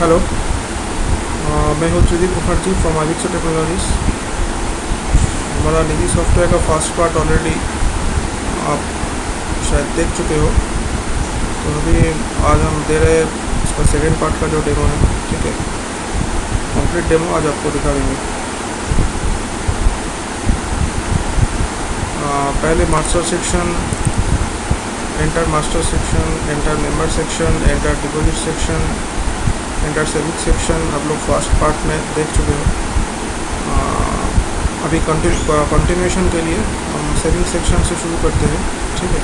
Hello, मैं हूँ Tridip Mukherjee from आविक्सो technologies. हमारा निधि सॉफ्टवेयर का फर्स्ट पार्ट ऑलरेडी आप शायद देख चुके हो। तो अभी आज हम दे रहे हैं इसका सेकेंड पार्ट का जो डेमो है। ठीक है, कंप्लीट डेमो आज आपको दिखा देंगे। पहले master section, enter master section, enter member section, enter deposit section, enter saving section आप लोग फर्स्ट पार्ट में देख चुके हो। अभी कंटिन्यूएशन के लिए हम सेविंग सेक्शन से शुरू करते हैं। ठीक है,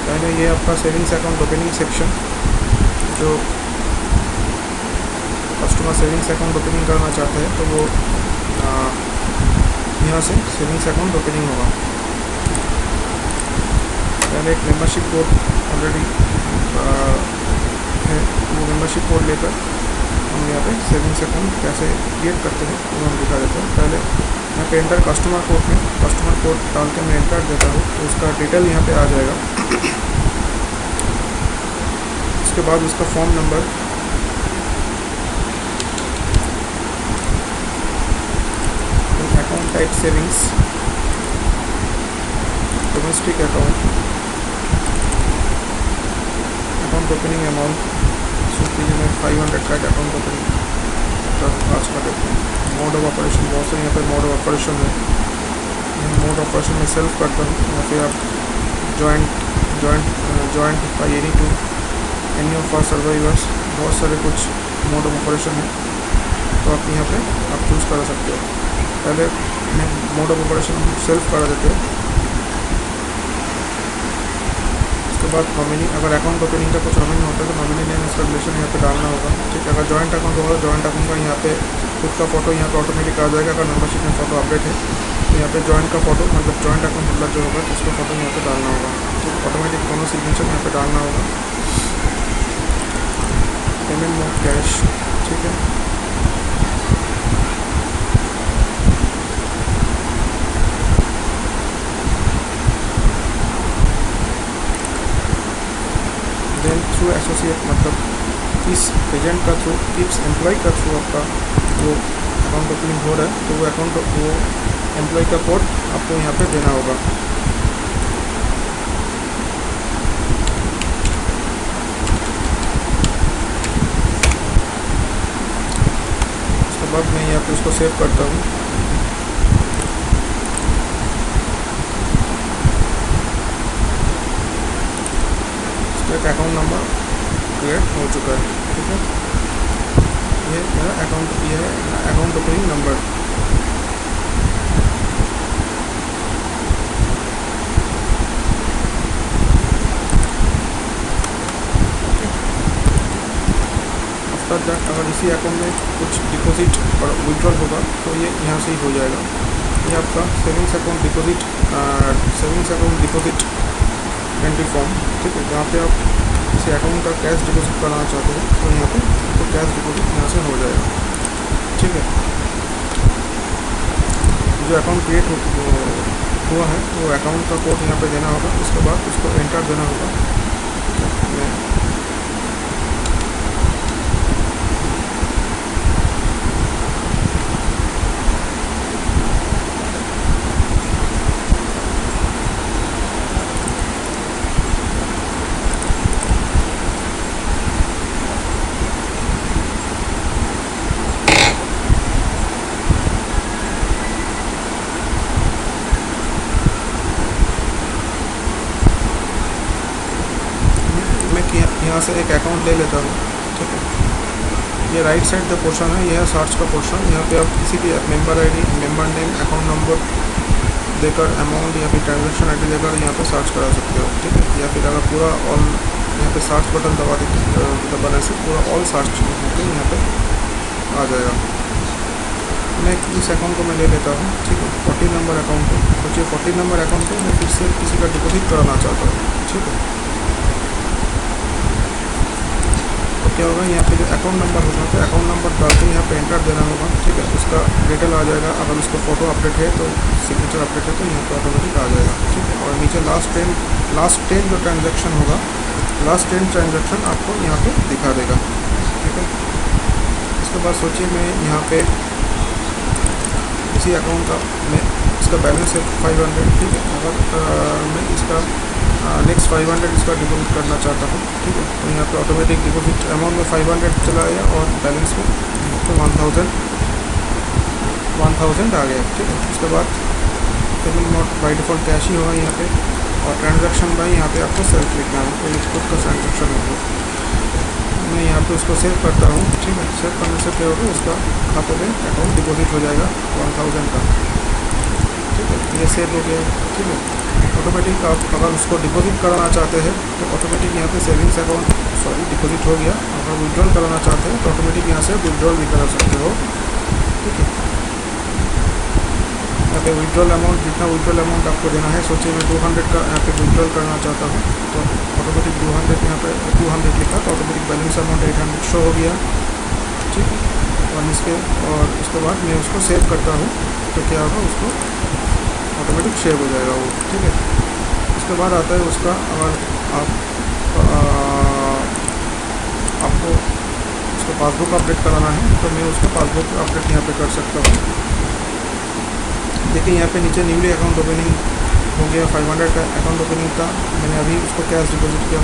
पहले ये आपका सेविंग्स अकाउंट ओपनिंग सेक्शन, जो कस्टमर सेविंग्स अकाउंट ओपनिंग करना चाहते हैं तो वो यहाँ से सेविंग्स अकाउंट ओपनिंग होगा। पहले एक मेंबरशिप कोड ऑलरेडी है, वो मेंबरशिप कोड लेकर हम यहाँ पे सेविंग्स अकाउंट कैसे क्रिएट करते हैं वो हम दिखा देते हैं। पहले यहाँ पे एंटर कस्टमर कोड में कस्टमर कोड डाल के मैं एंटर देता हूँ तो उसका डिटेल यहाँ पे आ जाएगा। उसके बाद उसका form number, account type savings, domestic account, account opening amount, में 500 का अकाउंट ओपनिंग आज का देखते हैं। मोड ऑफ ऑपरेशन, बहुत से यहाँ पे मोड ऑफ ऑपरेशन है। मोड ऑपरेशन में सेल्फ करता हूँ, या फिर आप joint by any of our survivors, बहुत सारे कुछ मोड ऑफ ऑपरेशन है तो आप यहाँ पे आप चूज़ कर सकते हो। पहले मोड ऑफ ऑपरेशन सेल्फ करा देते हैं। उसके बाद नॉमिनी, अगर अकाउंट ओपनिंग का कुछ नॉमिनी होता है तो नॉमिनी नेम इसका रिलेशन यहाँ पे डालना होगा। ठीक है, अगर जॉइंट अकाउंट होगा जॉइंट अकाउंट का यहाँ पे खुद का फोटो यहाँ पे ऑटोमेटिक आ जाएगा। अगर मेंबरशिप में फोटो अपडेट है तो यहाँ पे जॉइंट का फोटो, मतलब जॉइंट अकाउंट होल्डर जो होगा उसका फोटो यहाँ पे डालना होगा। तो ऑटोमेटिक दोनों सिग्नेचर यहाँ पे डालना होगा। पेमेंट मोड कैश, ठीक है। देन थ्रू एसोसिएट, मतलब इस एजेंट का थ्रू, इस एम्प्लॉय का थ्रू आपका वो अकाउंट ओपनिंग हो रहा है तो वो एम्प्लॉय का कोड आपको यहाँ पे देना होगा। उसके बाद मैं यहाँ पे उसको सेव करता हूँ। एक अकाउंट नंबर क्रिएट हो चुका है। ठीक है, ये मेरा अकाउंट, ये है account opening number. After that अगर इसी अकाउंट में कुछ डिपॉजिट और विड्रॉल होगा तो ये यहाँ से ही हो जाएगा। ये आपका savings account deposit entry form. ठीक है, जहाँ पे आप किसी अकाउंट का कैश डिपॉजिट कराना चाहते हो तो यहाँ पे तो कैश डिपॉजिट यहाँ से हो जाएगा। ठीक है, जो अकाउंट क्रिएट हुआ है वो अकाउंट का कोड यहाँ पे देना होगा। उसके बाद उसको एंटर देना होगा। यहाँ से एक अकाउंट ले लेता हूँ। ठीक है, ये राइट साइड का पोर्शन है, यह है सर्च का पोर्शन। यहाँ पे आप किसी भी member ID, member name, account number देकर अमाउंट या फिर ट्रांजैक्शन आईडी देकर यहाँ पे सर्च करा सकते हो। ठीक है, या फिर अगर पूरा ऑल यहाँ पे सर्च बटन दबाने से पूरा ऑल सर्च यहाँ पे आ जाएगा। मैं इस अकाउंट को मैं ले लेता हूँ। ठीक है, 40 नंबर अकाउंट है, सोचिए 40 नंबर अकाउंट को मैं फिर से किसी का डिपॉजिट कराना चाहता हूँ। ठीक है, क्या होगा, यहाँ पे जो अकाउंट नंबर होगा तो अकाउंट नंबर डाल के यहाँ पे एंटर देना होगा, ठीक है। उसका डिटेल आ जाएगा, अगर उसका फ़ोटो अपडेट है तो सिग्नेचर अपडेट है तो यहाँ पे ऑटोमेटिक आ जाएगा, ठीक है। और नीचे लास्ट 10 जो ट्रांजेक्शन होगा, लास्ट 10 ट्रांजेक्शन आपको यहाँ पे दिखा देगा, ठीक है। इसके बाद सोचिए मैं यहाँ पे इसी अकाउंट का मैं इसका बैलेंस है 500, ठीक है। अगर मैं इसका नेक्स्ट 500 इसका डिपॉजिट करना चाहता हूँ, ठीक है, तो यहाँ पे ऑटोमेटिक डिपॉजिट अमाउंट में 500 चला गया और बैलेंस में तो 1000 आ गया, ठीक है। उसके बाद payment mode by default cash ही होगा यहाँ पे, और ट्रांजैक्शन बाई यहाँ पे आपको सेल्फ लिखना है, कोई खुद का ट्रांजैक्शन होगा। मैं यहाँ पे उसको सेव करता हूँ, ठीक है। सेव करने से क्या होगा, उसका खाते में अकाउंट डिपॉजिट हो जाएगा 1000 का, ठीक है। ये सेव हो गया, ठीक है। ऑटोमेटिक आप अगर उसको डिपॉजिट कराना चाहते हैं तो ऑटोमेटिक यहाँ पे सेविंग्स अकाउंट डिपॉजिट हो गया। अगर विड्रॉल कराना चाहते हैं तो ऑटोमेटिक यहाँ से विड्रॉल भी करा सकते हो, ठीक है। यहाँ पे विड्रॉल अमाउंट, जितना विड्रॉल अमाउंट आपको देना है, सोचिए मैं 200 का यहाँ पे विड्रॉल करना चाहता हूँ तो ऑटोमेटिक 200 यहाँ पे 200 लिखा तो ऑटोमेटिक बैलेंस अमाउंट 800 शो हो गया, ठीक है। और उसके बाद मैं उसको सेव करता हूँ तो क्या होगा, उसको ऑटोमेटिक सेव हो जाएगा वो, ठीक है। उसके बाद आता है उसका, अगर आपको उसका पासबुक अपडेट कराना है तो मैं उसका पासबुक अपडेट यहाँ पे कर सकता हूँ। देखिए यहाँ पे नीचे न्यूली अकाउंट ओपनिंग हो गया, 500 का अकाउंट ओपनिंग था। मैंने अभी उसको कैश डिपॉजिट किया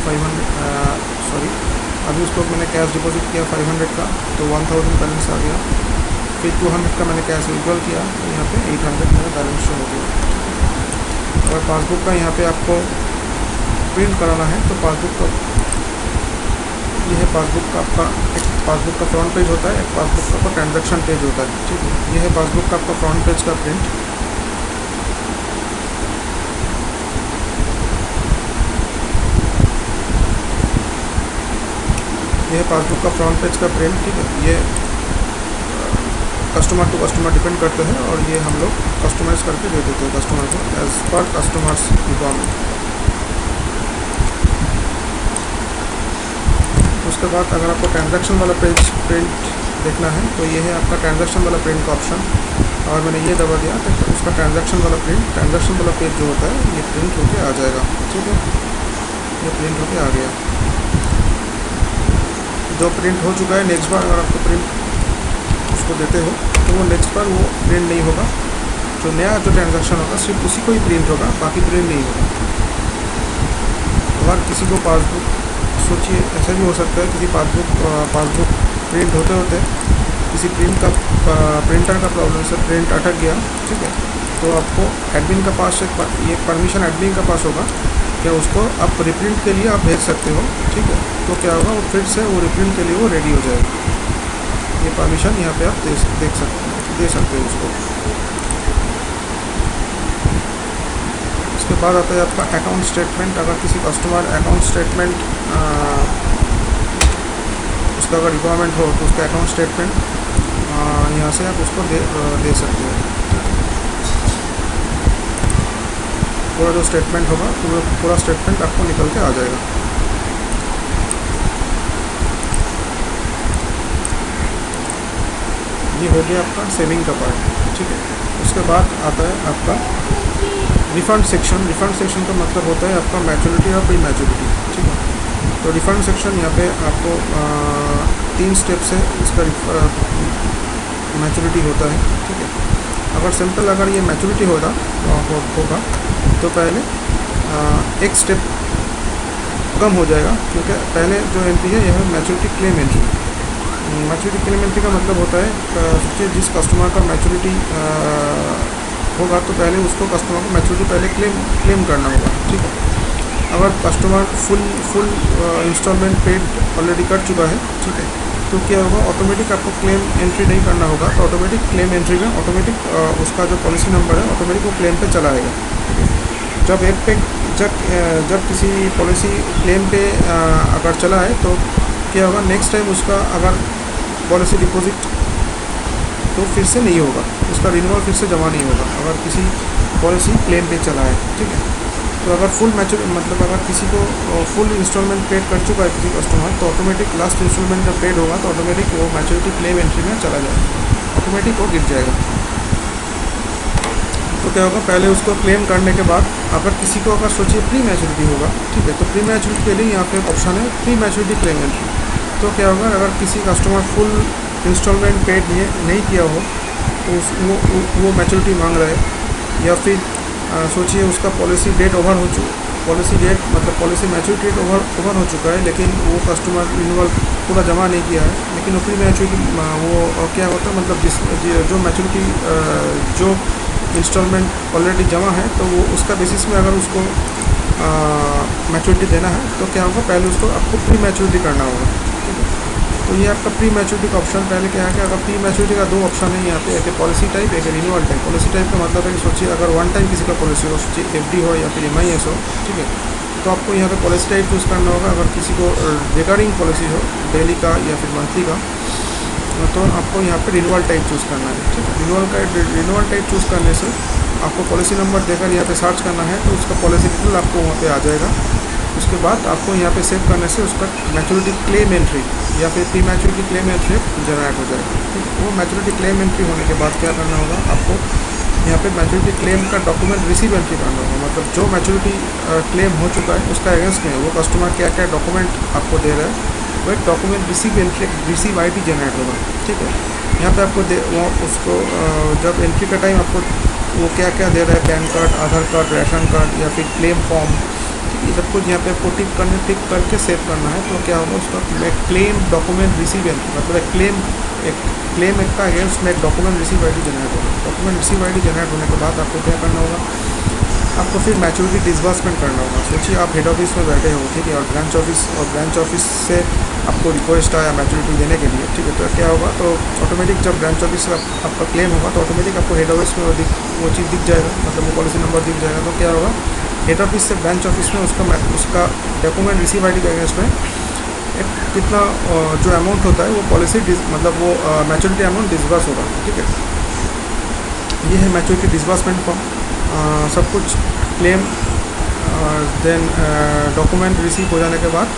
अभी उसको मैंने कैश डिपॉजिट किया 500 का तो 1000 बैलेंस आ गया। फिर 200 का मैंने कैश विड्रॉल किया तो यहाँ पे 800 मेरा बैलेंस शो हो गया। और पासबुक का यहाँ पे आपको प्रिंट कराना है तो पासबुक का ये है, पासबुक का आपका एक पासबुक का फ्रंट पेज होता है, एक पासबुक का आपका ट्रांजैक्शन पेज होता है, ठीक है। ये है पासबुक का आपका फ्रंट पेज का प्रिंट। ये है पासबुक का फ्रंट पेज का प्रिंट, ठीक है। ये कस्टमर टू कस्टमर डिपेंड करते हैं और ये हम लोग कस्टमाइज़ करके दे देते हैं कस्टमर को एज पर कस्टमर्स रिक्वायरमेंट। उसके बाद अगर आपको ट्रांजैक्शन वाला पेज प्रिंट देखना है तो ये है आपका ट्रांजैक्शन वाला प्रिंट का ऑप्शन, और मैंने ये दबा दिया तो उसका ट्रांजैक्शन वाला पेज जो होता है ये प्रिंट होके आ जाएगा, ठीक है। ये प्रिंट होके आ गया। जो प्रिंट हो चुका है, नेक्स्ट बार अगर आपको प्रिंट उसको देते हो तो वो नेक्स्ट बार वो प्रिंट नहीं होगा। जो नया जो ट्रांजैक्शन होगा सिर्फ उसी को ही प्रिंट होगा, बाकी प्रिंट नहीं होगा। अगर किसी को पासबुक, सोचिए ऐसा भी हो सकता है किसी पासबुक प्रिंट होते होते किसी प्रिंटर का प्रॉब्लम से प्रिंट अटक गया, ठीक है। तो आपको एडमिन का पास ये परमिशन एडमिन का पास होगा क्या उसको आप रिप्रिंट के लिए आप भेज सकते हो, ठीक है। तो क्या होगा, वो फिर से वो रिप्रिंट के लिए वो रेडी हो जाएगा। ये परमिशन यहाँ पे आप दे सकते हो उसको। उसके बाद आता है आपका अकाउंट स्टेटमेंट। अगर किसी कस्टमर अकाउंट स्टेटमेंट उसका अगर रिक्वायरमेंट हो तो उसका अकाउंट स्टेटमेंट यहाँ से आप उसको दे सकते हो। पूरा जो स्टेटमेंट होगा पूरा स्टेटमेंट आपको निकल के आ जाएगा। ये हो गया आपका सेविंग का पार्ट, ठीक है। उसके बाद आता है आपका रिफ़ंड सेक्शन। रिफ़ंड सेक्शन का मतलब होता है आपका मैच्योरिटी और प्री मैच्योरिटी, ठीक है। तो रिफ़ंड सेक्शन यहाँ पे आपको 3 स्टेप से इसका मैच्योरिटी होता है, ठीक है। अगर सिंपल अगर ये मैच्योरिटी होगा तो पहले एक स्टेप कम हो जाएगा, क्योंकि पहले जो एंट्री है यह है maturity claim entry. Maturity claim entry का मतलब होता है सोचिए जिस कस्टमर का मैच्योरिटी होगा तो पहले उसको कस्टमर को मैच्योरिटी पहले क्लेम करना होगा, ठीक है। अगर customer full installment paid already कर चुका है, ठीक है, तो क्या होगा, ऑटोमेटिक आपको क्लेम एंट्री नहीं करना होगा। तो ऑटोमेटिक क्लेम एंट्री में ऑटोमेटिक उसका जो पॉलिसी नंबर है ऑटोमेटिक वो क्लेम पे चला आएगा, ठीक है। जब किसी पॉलिसी क्लेम पे अगर चला है तो क्या होगा, नेक्स्ट टाइम उसका अगर पॉलिसी डिपॉजिट तो फिर से नहीं होगा, उसका रिन्यूअल फिर से जमा नहीं होगा अगर किसी पॉलिसी क्लेम पे चला है, ठीक है। तो अगर फुल मैच्योरिटी मतलब अगर किसी को फुल इंस्टॉलमेंट पेड कर चुका है किसी कस्टमर, तो ऑटोमेटिक लास्ट इंस्टॉलमेंट जब पेड होगा तो ऑटोमेटिक वो मैच्योरिटी क्लेम एंट्री में चला जाएगा, ऑटोमेटिक वो गिर जाएगा। तो क्या होगा, पहले उसको क्लेम करने के बाद अगर किसी को अगर सोचिए प्री मैच्योरिटी होगा, ठीक है, तो प्री मैच्योरिटी के लिए यहाँ पे एक ऑप्शन है प्री मैच्योरिटी क्लेम एंट्री। तो क्या होगा, अगर किसी कस्टमर फुल इंस्टॉलमेंट पेड नहीं किया हो तो वो मैच्योरिटी मांग रहा है, या फिर सोचिए उसका पॉलिसी डेट ओवर हो पॉलिसी डेट मतलब पॉलिसी मैच्योरिटी डेट ओवर हो चुका है, लेकिन वो कस्टमर रिन्यूअल पूरा जमा नहीं किया है, लेकिन वो प्री मैच्योरिटी वो क्या होता है मतलब जो मैच्योरिटी जो इंस्टॉलमेंट ऑलरेडी जमा है, तो वो उसका बेसिस में अगर उसको मैच्योरिटी देना है तो क्या होगा, पहले उसको आपको प्री मैच्योरिटी करना होगा, ठीक है। तो ये आपका प्री मैच्योरिटी का ऑप्शन पहले क्या है कि अगर प्री मैच्योरिटी का दो ऑप्शन है यहाँ पे, एक पॉलिसी टाइप, एक रिन्यूअल टाइप। पॉलिसी टाइप का मतलब है कि सोचिए अगर वन टाइम किसी का पॉलिसी हो, सोचिए एफडी हो या फिर MIS हो, ठीक है, तो आपको यहाँ पे पॉलिसी टाइप चूज़ करना होगा। अगर किसी को रिकरिंग पॉलिसी हो डेली का या फिर मंथली का, तो आपको यहाँ पे रिन्यूअल टाइप चूज़ करना है, ठीक है। रिन्यूअल टाइप चूज़ करने से आपको पॉलिसी नंबर देकर यहाँ पे सर्च करना है, तो उसका पॉलिसी डिटेल आपको वहाँ पे आ जाएगा। उसके बाद आपको यहाँ पे सेव करने से उसका मैच्योरिटी क्लेम एंट्री या फिर pre maturity claim entry generate हो जाएगा, ठीक है। वो मैच्योरिटी क्लेम एंट्री होने के बाद क्या करना होगा, आपको यहाँ पे मैच्योरिटी क्लेम का डॉक्यूमेंट रिसीव एंट्री करना होगा। मतलब जो मैच्योरिटी क्लेम हो चुका है उसका अगेंस्ट में वो कस्टमर क्या क्या डॉक्यूमेंट आपको दे रहा है, वो एक डॉक्यूमेंट रिसीव ID जनरेट होगा, ठीक है। यहाँ पे आपको उसको जब एंट्री का टाइम आपको वो क्या क्या दे रहा है, पैन कार्ड, आधार कार्ड, राशन कार्ड या फिर क्लेम फॉर्म, ठीक है, सब कुछ यहाँ पे आपको टिक करके सेव करना है। तो क्या होगा, उसका क्लेम डॉक्यूमेंट रिसीव एंट्री मतलब एक क्लेम का अगेंस्ट में एक डॉक्यूमेंट रिसीव ID जनरेट होगा। डॉक्यूमेंट रिसीव ID जनरेट होने के बाद आपको क्या करना होगा, आपको फिर मैच्योरिटी डिसबर्समेंट करना होगा। सोचिए आप हेड ऑफिस में बैठे हो, ठीक है, और ब्रांच ऑफिस से आपको रिक्वेस्ट आया मैच्योरिटी देने के लिए, ठीक है, तो क्या होगा, तो ऑटोमेटिक जब ब्रांच ऑफिस से आपका क्लेम होगा तो ऑटोमेटिक आपको हेड ऑफिस में वो चीज़ दिख जाएगा, मतलब वो पॉलिसी नंबर दिख जाएगा। तो क्या होगा, हेड ऑफिस से ब्रांच ऑफिस में उसका डॉक्यूमेंट रिसीव ID के अगेंस्ट में एक कितना जो अमाउंट होता है वो पॉलिसी मतलब वो मैच्योरिटी अमाउंट डिसबर्स होगा, ठीक है। ये है मैच्योरिटी डिसबर्समेंट फॉर्म। सब कुछ क्लेम देन डॉक्यूमेंट रिसीव हो जाने के बाद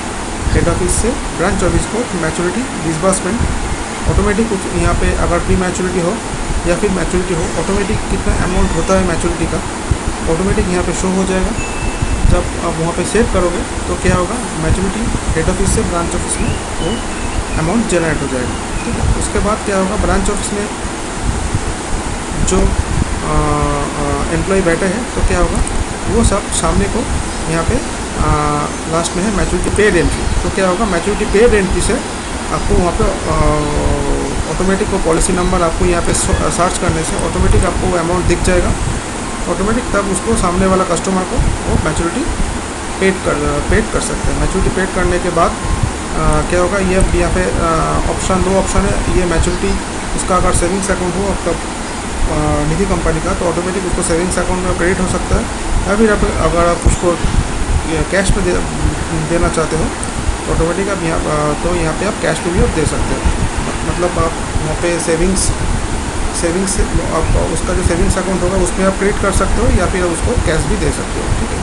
हेड ऑफिस से ब्रांच ऑफिस को मैच्योरिटी डिसबर्समेंट ऑटोमेटिक यहाँ पे अगर प्री मैच्योरिटी हो या फिर मैच्योरिटी हो, ऑटोमेटिक कितना अमाउंट होता है मैच्योरिटी का ऑटोमेटिक यहाँ पे शो हो जाएगा। जब आप वहाँ पे सेव करोगे तो क्या होगा, मैच्योरिटी हेड ऑफिस से ब्रांच ऑफिस में वो अमाउंट जनरेट हो जाएगा, ठीक है। उसके बाद क्या होगा, ब्रांच ऑफिस में जो एम्प्लॉय बैठे हैं तो क्या होगा, वो सब सामने को यहाँ पे लास्ट में है मैच्योरिटी पेड एंट्री। तो क्या होगा, मैच्योरिटी पेड एंट्री से आपको वहाँ पे ऑटोमेटिक वो पॉलिसी नंबर आपको यहाँ पे सर्च करने से ऑटोमेटिक आपको वो अमाउंट दिख जाएगा ऑटोमेटिक। तब उसको सामने वाला कस्टमर को वो मैच्योरिटी पेड कर सकते हैं। मैच्योरिटी पेड करने के बाद क्या होगा, ये यहाँ पे दो ऑप्शन है। ये मैच्योरिटी उसका अगर सेविंग्स अकाउंट हो आपका निधि कंपनी का, तो ऑटोमेटिक उसको सेविंग्स अकाउंट में क्रेडिट हो सकता है, या फिर अगर आप उसको कैश में देना चाहते हो तो ऑटोमेटिक आप यहाँ पे आप कैश में भी आप दे सकते हो। मतलब आप वहाँ पे सेविंग्स आप उसका जो सेविंग्स अकाउंट होगा उसमें आप क्रेडिट कर सकते हो, या फिर उसको कैश भी दे सकते हो, ठीक है।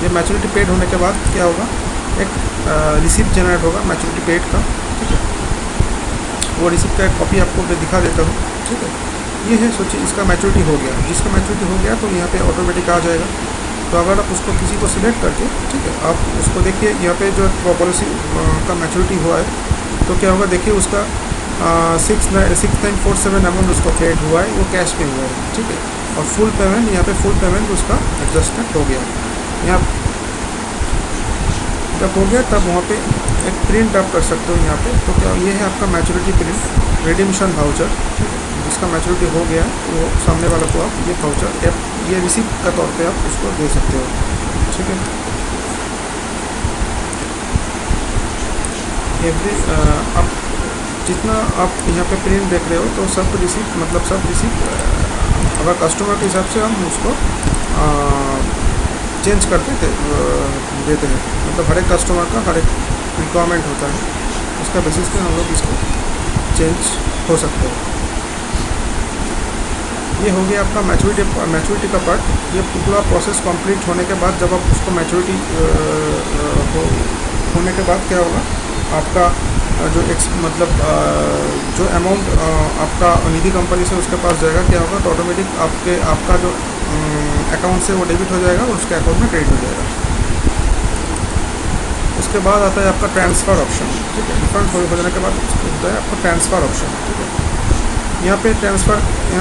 ये मैच्योरिटी पेड होने के बाद क्या होगा, एक रिसिप्ट जनरेट होगा मैच्योरिटी पेड का, ठीक है। वो रिसिप्ट का एक कॉपी आपको मैं दिखा देता हूँ, ठीक है। ये है, सोचिए इसका मैच्योरिटी हो गया, जिसका मैच्योरिटी हो गया तो यहाँ पे ऑटोमेटिक आ जाएगा। तो अगर आप उसको किसी को सिलेक्ट करके, ठीक है, आप उसको देखिए यहाँ पे जो पॉलिसी का मैच्योरिटी हुआ है तो क्या होगा, देखिए उसका 6947 अमाउंट उसको पेड हुआ है, वो कैश पे हुआ है, ठीक है। और फुल पेमेंट यहाँ पे फुल पेमेंट उसका एडजस्टमेंट हो गया। यहाँ जब हो गया तब वहाँ पे एक प्रिंट आप कर सकते हो यहाँ पे। तो क्या ये है आपका मैच्योरिटी प्रिंट रिडीम्शन वाउचर, ठीक है। जिसका मैच्योरिटी हो गया वो सामने वाले को आप ये वाउचर ये रिसिप्ट का तौर पे आप उसको दे सकते हो, ठीक है। आप जितना आप यहाँ पे प्रिंट देख रहे हो तो सब रिसिप्ट अगर कस्टमर के हिसाब से हम उसको चेंज करके देते हैं। मतलब हर एक कस्टमर का हर एक रिक्वायरमेंट होता है, उसका बेसिस पे हम लोग इसको चेंज हो सकते हैं। ये हो गया आपका मैच्योरिटी का पार्ट। ये पूरा प्रोसेस कंप्लीट होने के बाद जब आप उसको मैच्योरिटी होने के बाद क्या होगा, आपका जो जो अमाउंट आपका निधि कंपनी से उसके पास जाएगा, क्या होगा, तो ऑटोमेटिक आपका जो अकाउंट से वो डेबिट हो जाएगा और उसके अकाउंट में क्रेडिट हो जाएगा। उसके बाद आता है आपका ट्रांसफ़र ऑप्शन, ठीक है। रिफंड हो जाने के बाद होता है आपका ट्रांसफ़र ऑप्शन, ठीक है। यहाँ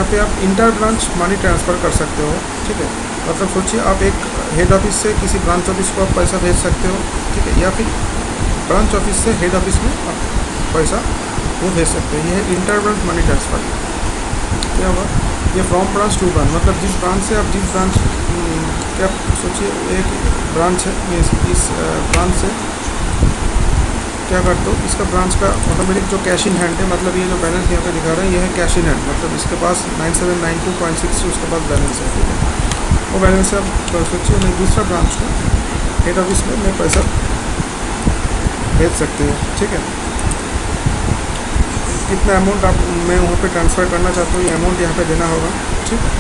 पे आप इंटर ब्रांच मनी ट्रांसफ़र कर सकते हो, ठीक है। मतलब सोचिए आप एक हेड ऑफिस से किसी ब्रांच ऑफिस को आप पैसा भेज सकते हो, ठीक है, या फिर ब्रांच ऑफिस से हेड ऑफिस में आप पैसा वो भेज सकते हैं। ये है इंटर ब्रांच मनी ट्रांसफ़र। क्या होगा, ये फ्रॉम ब्रांच टू ब्रांच, मतलब जिस ब्रांच से आप जिस ब्रांच क्या सोचिए एक ब्रांच है, इस ब्रांच से क्या करते हो, इसका ब्रांच का ऑटोमेटिक जो कैश इन हैंड है, मतलब ये जो बैलेंस यहाँ पे दिखा रहा है ये है कैश इन हैंड, मतलब इसके पास 9792.6 उसके पास बैलेंस है, ठीक है। वो बैलेंस से आप सोचिए मैं दूसरा ब्रांच को हेड ऑफिस में मैं पैसा भेज सकते हैं, ठीक है। कितना अमाउंट आप मैं वहाँ पे ट्रांसफ़र करना चाहता हूँ, ये अमाउंट यहाँ पे देना होगा, ठीक है।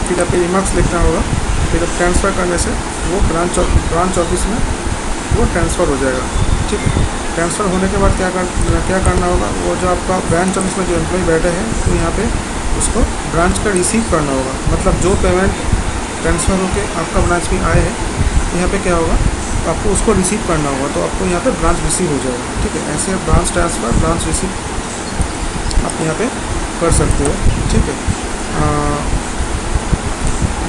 फिर आपको रिमार्क्स लिखना होगा, फिर अब ट्रांसफ़र करने से वो ब्रांच ऑफिस में वो ट्रांसफ़र हो जाएगा, ठीक है। ट्रांसफ़र होने के बाद क्या करना होगा, वो जो आपका ब्रांच ऑफिस में जो एम्प्लॉय बैठे हैं तो यहाँ पे उसको ब्रांच का रिसीव करना होगा, मतलब जो पेमेंट ट्रांसफ़र होके आपका ब्रांच में आए हैं, यहाँ पे क्या होगा, आपको उसको रिसीव करना होगा, तो आपको यहाँ पे ब्रांच रिसीव हो जाएगा, ठीक है। ऐसे ब्रांच ट्रांसफ़र ब्रांच रिसीव आप यहाँ पे कर सकते हो, ठीक है।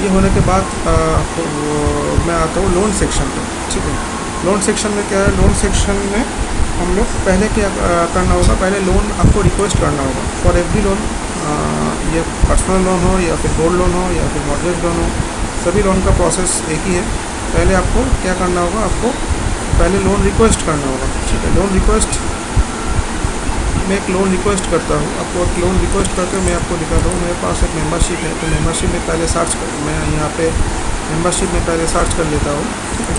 ये होने के बाद मैं आता हूँ लोन सेक्शन पे, ठीक है। लोन सेक्शन में क्या है, लोन सेक्शन में हम लोग पहले क्या करना होगा, पहले लोन आपको रिक्वेस्ट करना होगा फॉर एवरी लोन, ये पर्सनल लोन हो या फिर गोल्ड लोन हो या फिर मॉर्गेज लोन हो, सभी लोन का प्रोसेस एक ही है। पहले आपको क्या करना होगा, आपको पहले लोन रिक्वेस्ट करना होगा, ठीक है। लोन रिक्वेस्ट मैं एक लोन रिक्वेस्ट करता हूँ, आपको एक लोन रिक्वेस्ट करके मैं आपको दिखाता हूँ। मेरे पास एक मेंबरशिप है, तो मेंबरशिप में पहले मैं यहाँ पे मेंबरशिप में पहले सर्च कर लेता हूँ, ठीक है।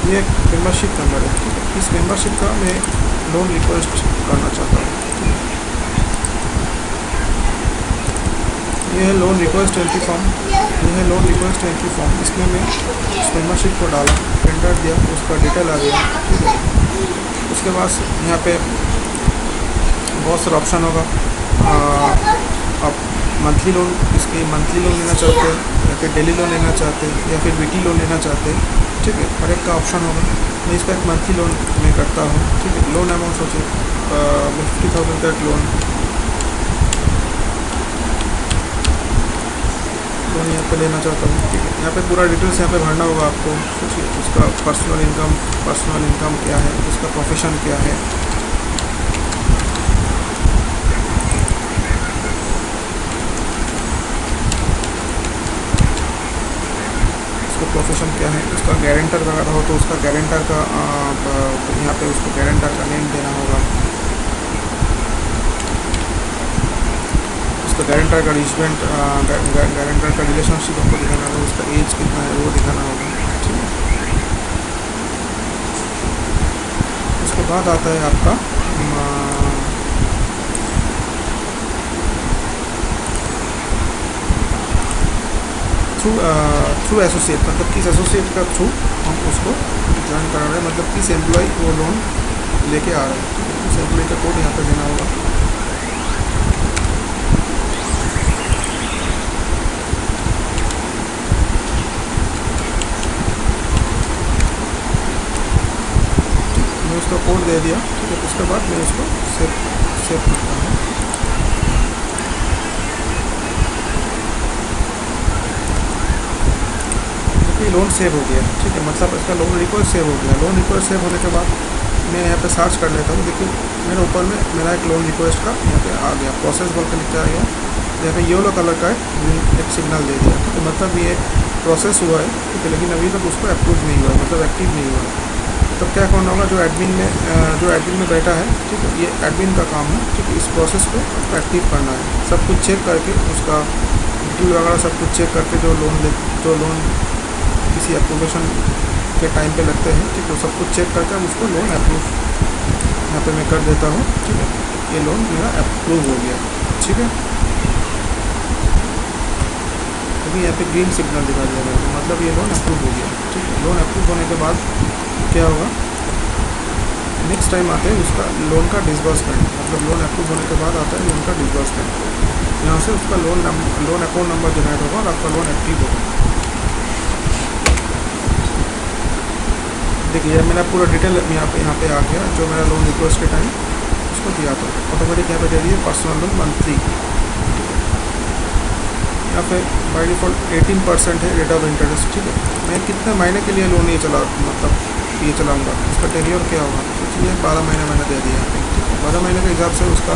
ये एक मेंबरशिप नंबर है, ठीक है। इस मेंबरशिप का मैं लोन रिक्वेस्ट करना चाहता हूँ, ठीक है। ये है लोन रिक्वेस्ट एंट्री फॉर्म, ये है लोन रिक्वेस्ट एंट्री फॉर्म। इसमें मैं उस मेंबरशिप को डाला, एंटर दिया, उसका डिटेल आ गया, ठीक है। उसके बाद यहाँ पे बहुत सारा ऑप्शन होगा, आप मंथली लोन लेना चाहते हैं या फिर डेली लोन लेना चाहते हैं या फिर वीकली लोन लेना चाहते हैं, ठीक है। हर एक का ऑप्शन होगा। मैं इसका एक मंथली लोन मैं करता हूँ, ठीक है। लोन अमाउंट सोचिए 50,000 का एक लोन यहाँ पे लेना चाहता हूँ, ठीक है। यहाँ पे पूरा डिटेल्स यहाँ पे भरना होगा आपको, सोचिए उसका पर्सनल इनकम क्या है, उसका प्रोफेशन क्या है, उसका प्रोफेशन क्या है, उसका गारंटर वगैरह हो तो उसका गारंटर का यहाँ पे उसको गारंटर का नेम देना होगा, उसका गारंटर का रिजमेंट गारंटर का रिलेशनशिप आपको दिखाना होगा, उसका एज कितना है वो दिखाना होगा, ठीक है। उसके बाद आता है आपका थ्रू एसोसिएट, मतलब किस एसोसिएट का थ्रू हम उसको ज्वाइन करा रहे हैं, मतलब किस एम्प्लॉय वो लोन लेके आ रहे हैं, उस एम्प्लॉय का कोड यहाँ पे देना होगा। मैं उसका कोड दे दिया, ठीक है। उसके बाद मैं उसको सेव करता हूँ। ये लोन सेव हो गया, ठीक है, मतलब इसका लोन रिक्वेस्ट सेव हो गया। लोन रिक्वेस्ट सेव होने के बाद मैं यहाँ पे सर्च कर लेता हूँ। देखिए मेरे ऊपर में मेरा एक लोन रिक्वेस्ट का यहाँ पे आ गया, प्रोसेस बोल के लिखा आ गया। यहाँ पे येलो कलर का एक सिग्नल दे दिया, ठीक है, मतलब ये प्रोसेस हुआ है, ठीक है, लेकिन अभी तक उसको अप्रूव नहीं हुआ है, मतलब एक्टिव नहीं हुआ है। तब क्या करना होगा, जो एडमिन में बैठा है, ठीक है, ये एडमिन का काम है, ठीक है। इस प्रोसेस को आपको एक्टिव करना है, सब कुछ चेक करके उसका डिटेल वगैरह सब कुछ चेक करके जो लोन किसी एप्लीकेशन के टाइम पे लगते हैं, ठीक है, सब कुछ चेक करके हम उसको लोन अप्रूव यहाँ पे मैं कर देता हूँ, ठीक है। ये लोन मेरा अप्रूव हो गया, ठीक है। अभी यहाँ पे ग्रीन सिग्नल दिखा दिया मेरे को, मतलब ये लोन अप्रूव हो गया, ठीक है। लोन अप्रूव होने के बाद क्या होगा, नेक्स्ट टाइम आता है उसका लोन का डिसबर्समेंट, मतलब लोन अप्रूव होने के बाद आता है लोन का डिसबर्समेंट। यहाँ से उसका लोन अकाउंट नंबर जनरेट होगा और आपका लोन एक्टिव होगा। देखिए मेरा पूरा डिटेल यहाँ पे आ गया, जो मेरा लोन रिक्वेस्ट के टाइम उसको दिया था ऑटोमेटिक यहाँ पे दे दिए पर्सनल लोन मंथली। यहाँ पे बाई डिफ़ॉल्ट 18% है रेट ऑफ इंटरेस्ट, ठीक है। मैं कितने महीने के लिए लोन ये चलाऊँगा, उसका टेन्योर क्या होगा, इसलिए 12 महीने मैंने दे दिया। 12 महीने के हिसाब से उसका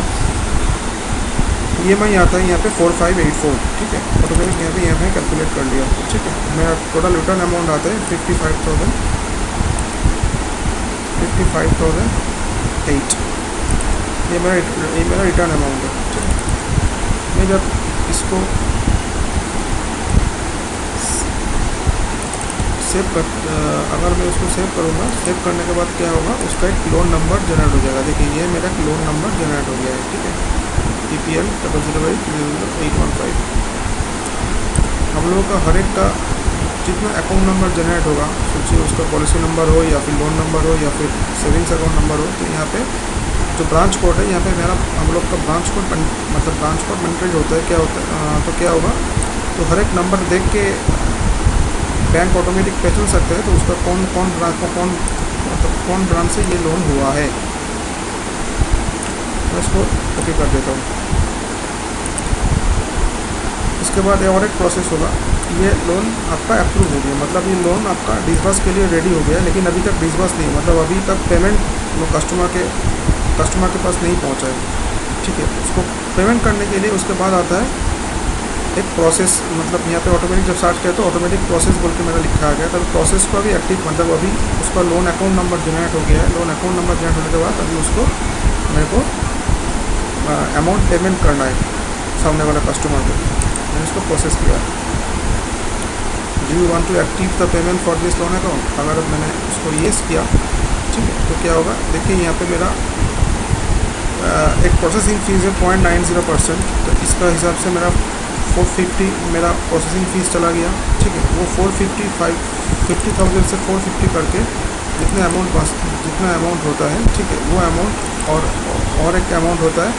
EMI आता है यहाँ पे 4584, ठीक है। ऑटोमेटिक यहाँ पे कैलकुलेट कर लिया, ठीक है। मेरा टोटल रिटर्न अमाउंट आता है 55,008, ये मेरा रिटर्न अमाउंट है, ठीक है। मैं जब इसको अगर मैं उसको सेव करूँगा, सेव करने के बाद क्या होगा, उसका एक लोन नंबर जनरेट हो जाएगा। देखिए ये मेरा एक लोन नंबर जनरेट हो गया है, ठीक है। EPL 000815। हम लोगों का हर एक का जितना अकाउंट नंबर जनरेट होगा, सोचिए उसका पॉलिसी नंबर हो या फिर लोन नंबर हो या फिर सेविंग्स अकाउंट नंबर हो, तो यहाँ पे जो ब्रांच कोड है, यहाँ पे मेरा हम लोग का ब्रांच कोड मतलब ब्रांच कोड मेंटेन होता है। क्या होता है तो क्या होगा, तो हर एक नंबर देख के बैंक ऑटोमेटिक पहचान सकते हैं तो उसका कौन ब्रांच से ये लोन हुआ है। मैं इसको ओके कर देता हूँ। इसके बाद और एक प्रोसेस होगा, ये लोन आपका अप्रूव हो गया, मतलब ये लोन आपका डिसबर्स के लिए रेडी हो गया, लेकिन अभी तक डिसबर्स नहीं, मतलब अभी तक पेमेंट कस्टमर के पास नहीं पहुंचा है, ठीक है। उसको पेमेंट करने के लिए उसके बाद आता है एक प्रोसेस, मतलब यहाँ पे ऑटोमेटिक जब स्टार्ट किया तो ऑटोमेटिक प्रोसेस बोल के मेरा लिखा आ गया, तब प्रोसेस को अभी एक्टिव, मतलब अभी उसका लोन अकाउंट नंबर जनरेट हो गया है। लोन अकाउंट नंबर जनरेट होने के बाद अभी उसको मेरे को अमाउंट पेमेंट करना है सामने वाला कस्टमर को। मैंने इसको प्रोसेस किया, do you want to active the payment for this loan account. अगर मैंने उसको येस किया, ठीक है, तो क्या होगा, देखिए यहाँ पे मेरा एक प्रोसेसिंग फ़ीस है 0.90%, तो इसका हिसाब से मेरा 450 मेरा प्रोसेसिंग फ़ीस चला गया, ठीक है। वो 50,000 से 450 करके जितना अमाउंट होता है, ठीक है, वो अमाउंट और एक अमाउंट होता है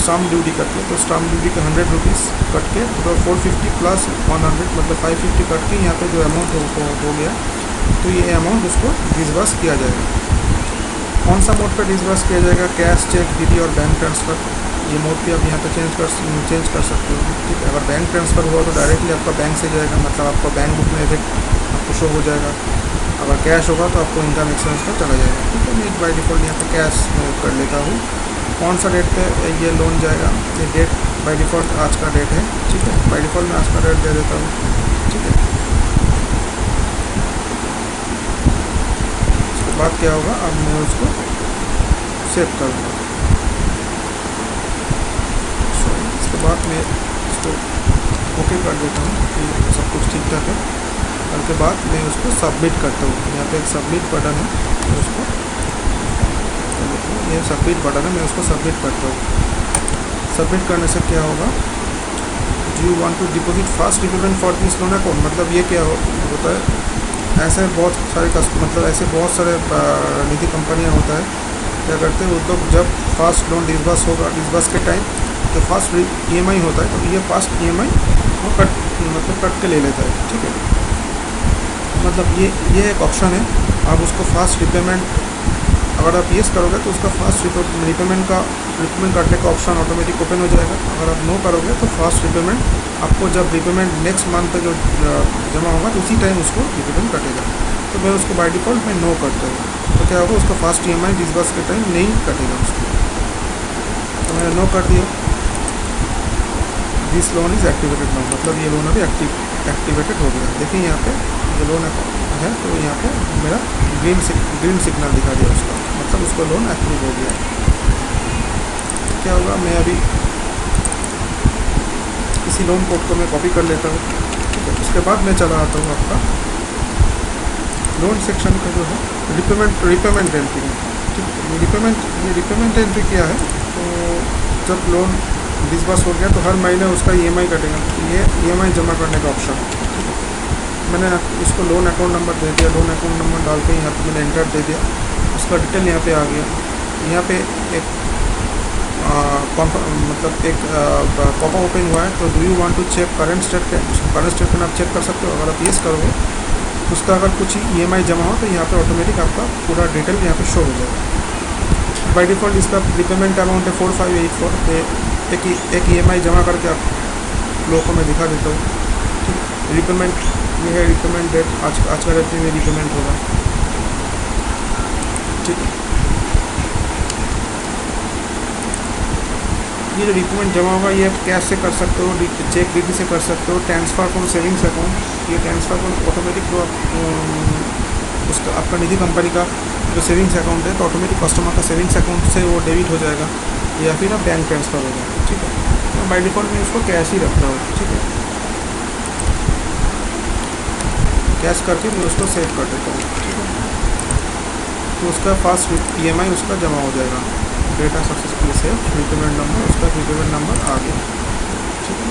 स्टाम्प ड्यूटी करके, तो स्टाम्प ड्यूटी के 100 रुपीज़ कट के तो 450 प्लस 100 मतलब 550 कट के यहाँ पे जो अमाउंट हो गया, तो ये अमाउंट उसको डिसबर्स किया जाएगा। कौन सा मोड पे डिसबर्स किया जाएगा, कैश, चेक, DD और बैंक ट्रांसफ़र, ये मोड पे आप यहाँ पे चेंज कर सकते हो, ठीक है। अगर बैंक ट्रांसफ़र हुआ तो डायरेक्टली आपका बैंक से जाएगा, मतलब आपका बैंक बुक में इफेक्ट आपको शो हो जाएगा। अगर कैश होगा तो आपको इनकम एक्सपेंस का चला जाएगा, ठीक है। मैं बाई डिफ़ॉल्ट यहाँ पे कैश कर लेता हूँ। कौन सा डेट पे ये लोन जाएगा, ये डेट बाई डिफ़ॉल्ट आज का डेट है, ठीक है। बाई डिफ़ॉल्ट मैं आज का डेट दे देता हूँ, ठीक है। उसके बाद क्या होगा, अब मैं उसको सेव करूँगा। इसके बाद मैं इसको ओके कर देता हूँ कि सब कुछ ठीक ठाक है। उसके बाद मैं उसको सबमिट करता हूँ। यहाँ पे एक सबमिट बटन है, मैं उसको ये सबमिट बटन है, मैं उसको सबमिट करता हूँ। सबमिट करने से क्या होगा, do you want to deposit fast repayment for this loan account, मतलब ये क्या होता है, ऐसे बहुत सारे मतलब ऐसे बहुत सारे निधि कंपनियाँ होता है, क्या करते हैं वो लोग, जब फास्ट लोन डिसबर्स होगा, डिसबर्स के टाइम तो फास्ट EMI होता है, तो ये फास्ट EMI वो कट के ले लेता है, ठीक है। मतलब ये एक ऑप्शन है, आप उसको फास्ट रिपेमेंट अगर आप येस करोगे तो उसका फास्ट रिपेमेंट करने का ऑप्शन ऑटोमेटिक ओपन हो जाएगा। अगर आप नो करोगे तो फास्ट रिपेमेंट आपको जब रिपेमेंट नेक्स्ट मंथ जो जमा होगा तो उसी टाइम उसको रिपेमेंट कटेगा। तो मैं उसको बाय डिफ़ॉल्ट में नो करता हूँ, तो क्या होगा, उसका फास्ट EMI डिसबर्स के टाइम नहीं कटेगा उसको। तो मैंने नो कर दिया। This loan is activated now, मतलब ये लोन अभी एक्टिवेटेड हो गया। देखिए यहाँ पे ये लोन है, तो यहाँ पे मेरा ग्रीन सिग्नल दिखा दिया उसका, मतलब उसका लोन अप्रूव हो गया। क्या होगा, मैं अभी इसी लोन कोड को मैं कॉपी कर लेता हूँ, ठीक है। उसके बाद मैं चला आता हूँ आपका लोन सेक्शन का जो है रिपेमेंट एंट्री में, ठीक है। ये रिपेमेंट एंट्री क्या है, तो जब लोन डिसबर्स हो गया तो हर महीने उसका ईएमआई कटेगा, ये ईएमआई जमा करने का ऑप्शन। ठीक है, मैंने इसको लोन अकाउंट नंबर दे दिया, लोन अकाउंट नंबर डाल के यहाँ पे मैंने एंटर दे दिया, उसका डिटेल यहाँ पे आ गया। यहाँ पे एक मतलब एक पॉपअप ओपन हुआ है, तो do you want to check current statement आप चेक कर सकते हो। अगर आप येस करोगे उसका अगर कुछ ईएमआई जमा हो तो यहाँ पे ऑटोमेटिक आपका पूरा डिटेल यहाँ पे शो हो जाएगा। बाय डिफ़ॉल्ट इसका रिपेमेंट अमाउंट है 4584। एक ईएमआई जमा करके आप लोगों को मैं दिखा देता हूँ। ठीक, रिपेमेंट ये है, रिपेमेंट डेट आज का डेट में रिपेमेंट होगा। ठीक है, ये जो रिपेमेंट जमा होगा ये आप कैश से कर सकते हो, चेक डीडी से कर सकते हो, ट्रांसफ़र फ्रॉम सेविंग्स अकाउंट, ये ट्रांसफ़र फ्रॉम ऑटोमेटिक जो उसका आपका निधि कंपनी का जो सेविंग्स अकाउंट है तो ऑटोमेटिक कस्टमर का सेविंग्स अकाउंट से वो डेबिट हो जाएगा, या फिर आप बैंक ट्रांसफ़र हो जाएगा। ठीक है, तो बाई डिफ़ॉल्ट मैं उसको कैश ही रखता हूँ। ठीक है, कैश करके मैं उसको सेव कर देता हूँ। ठीक है, तो उसका फास्ट ईएमआई उसका जमा हो जाएगा। Data successfully save, repayment number, उसका रिपेमेंट नंबर आ गया। ठीक है,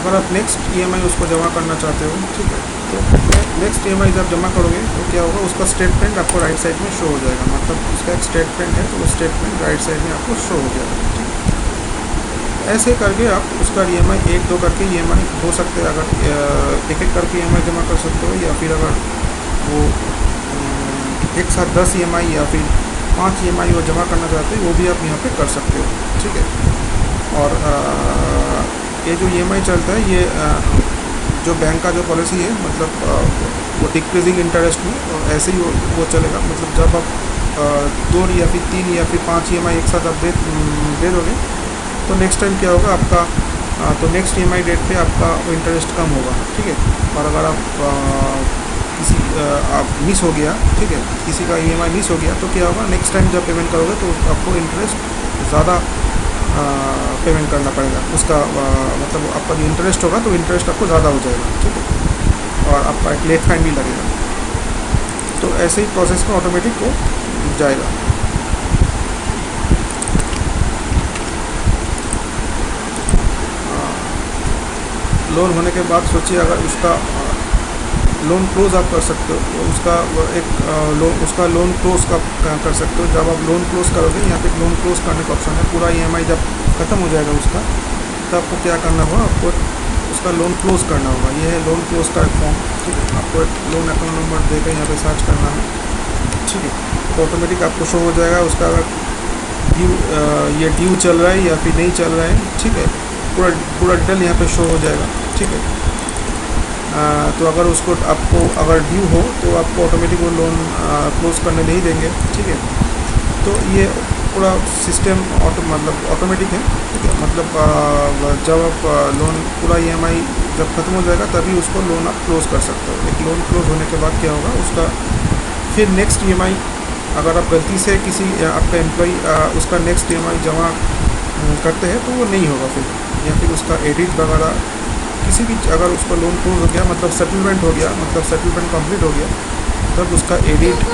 अगर आप नेक्स्ट ईएमआई उसको जमा करना चाहते हो, ठीक है, तो नेक्स्ट ईएमआई जब जमा करोगे तो क्या होगा, उसका स्टेटमेंट आपको राइट साइड में शो हो जाएगा। मतलब उसका एक स्टेटमेंट है तो वो स्टेटमेंट राइट साइड में आपको शो हो जाएगा। ठीक है, ऐसे करके आप उसका ईएमआई 1-2 करके ईएमआई हो सकते हैं। अगर एक करके ईएमआई जमा कर सकते हो, या फिर अगर वो एक साथ 10 ईएमआई या फिर 5 ईएमआई वो जमा करना चाहते हैं, वो भी आप यहाँ पे कर सकते हो। ठीक है, और ये जो ईएमआई चलता है ये जो बैंक का जो पॉलिसी है, मतलब वो डिक्रीजिंग इंटरेस्ट में, और ऐसे ही वो चलेगा। मतलब जब आप 2 या फिर 3 या फिर 5 ईएमआई एक साथ आप दे दोगे तो नेक्स्ट टाइम क्या होगा आपका, तो नेक्स्ट ईएमआई डेट पे आपका इंटरेस्ट कम होगा। ठीक है, और अगर आप आप मिस हो गया, ठीक है, किसी का ईएमआई मिस हो गया तो क्या होगा, नेक्स्ट टाइम जब पेमेंट करोगे तो आपको इंटरेस्ट ज़्यादा पेमेंट करना पड़ेगा। उसका मतलब आपका जो इंटरेस्ट होगा तो इंटरेस्ट आपको ज़्यादा हो जाएगा। ठीक है, और आपका एक लेट फाइन भी लगेगा। तो ऐसे ही प्रोसेस में ऑटोमेटिक वो जाएगा। लोन होने के बाद सोचिए अगर उसका लोन क्लोज आप कर सकते हो, तो उसका लोन क्लोज कर सकते हो। जब आप लोन क्लोज करोगे, यहाँ पे लोन क्लोज करने का ऑप्शन है। पूरा ईएमआई जब ख़त्म हो जाएगा उसका, तब आपको क्या करना होगा, आपको उसका लोन क्लोज करना होगा। ये है लोन क्लोज का फॉर्म। ठीक है, आपको एक लोन अकाउंट नंबर देकर यहाँ पे सर्च करना है। ठीक है, तो ऑटोमेटिक आपको शो हो जाएगा उसका अगर ये ड्यू चल रहा है या फिर नहीं चल रहा है। ठीक है, पूरा डिटेल यहाँ पे शो हो जाएगा। ठीक है, तो अगर उसको आपको अगर ड्यू हो तो आपको ऑटोमेटिक वो लोन क्लोज करने नहीं देंगे। ठीक है, तो ये पूरा सिस्टम मतलब ऑटोमेटिक है। ठीक है, मतलब जब आप लोन पूरा ईएमआई जब ख़त्म हो जाएगा तभी उसको लोन आप क्लोज कर सकते हो। एक लोन क्लोज होने के बाद क्या होगा, उसका फिर नेक्स्ट ईएमआई अगर आप गलती से किसी आपका एम्प्लॉई उसका नेक्स्ट ईएमआई जमा करते हैं तो वो नहीं होगा फिर, या फिर उसका एडिट वगैरह किसी भी अगर उसका लोन क्लोज हो गया, मतलब सेटलमेंट हो गया, मतलब सेटलमेंट कंप्लीट हो गया, तब उसका एडिट